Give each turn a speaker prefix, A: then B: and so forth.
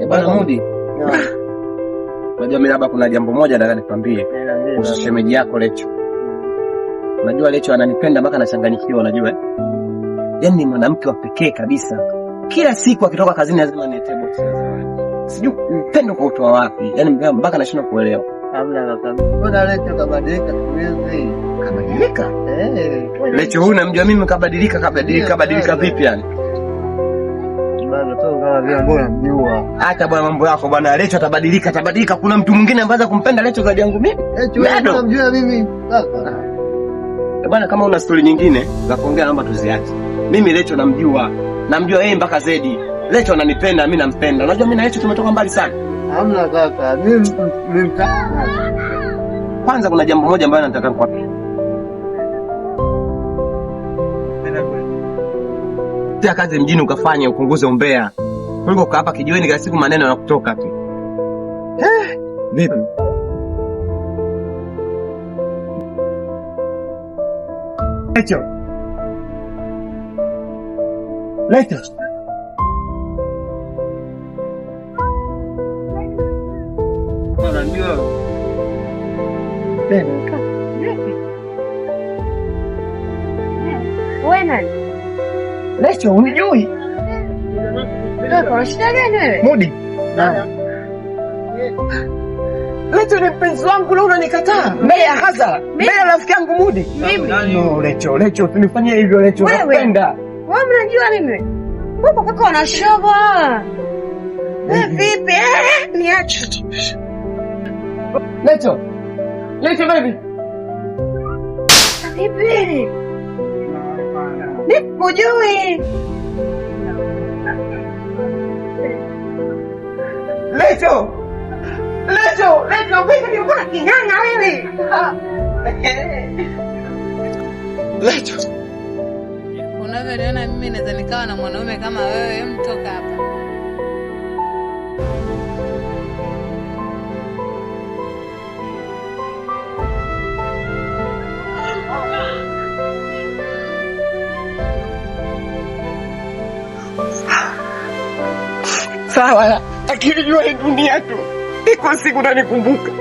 A: Bwana Mudi. Unajua mimi labda kuna jambo moja nataka nikwambie. Kuhusu shemeji yako Lecho. Unajua Lecho ananipenda mpaka nachanganyikiwa unajua. Yaani ni mwanamke wa pekee kabisa. Kila siku akitoka kazini lazima niletee box ya zawadi. Sijui upendo kwa utoa wapi. Yaani mpaka nashindwa kuelewa.
B: Hamna kaka. Mbona Lecho kabadilika siku hizi?
A: Kabadilika? Lecho huyu namjua mimi kabadilika vipi yani?
B: Bado tu kama vile mbona mjua.
A: Hata bwana mambo yako bwana Lecho atabadilika. Kuna mtu mwingine ambaye kumpenda Lecho zaidi yangu mimi?
B: Lecho namjua mimi kaka.
A: Bwana kama una story nyingine za kuongea naomba tuziache. Mimi Lecho namjua yeye mpaka Zedi. Lecho ananipenda, mimi nampenda. Unajua mimi na Lecho tumetoka mbali sana.
B: Hamna kaka, mimi
A: kwanza kuna jambo moja ambalo nataka nikwambie. Tia kazi mjini ukafanye upunguze umbea. Kuliko ukaa hapa kijiweni kila siku maneno yanakutoka tu. Vipi? Lecho.
B: unajua.
C: Wewe nani?
A: Lecho unijui?
C: Kuna shida gani wewe?
A: Mudi. Lecho ni mpenzi wangu leo unanikataa. Mbele ya hadhara. Mbele ya rafiki yangu Mudi. No, Lecho, tunifanyie hivyo Lecho. Napenda.
C: Wewe mnajua mimi? Wewe kaka una shoba. Vipi? Niache.
A: Lecho baby.
C: Vipi? Nikujui.
A: Lecho, vipi mbona kinyanya wewe? Lecho.
D: Unavyoniona mimi naweza nikawa na mwanaume kama wewe, mtoka hapa.
A: Sawa, lakini jua hii dunia tu. Iko siku utanikumbuka.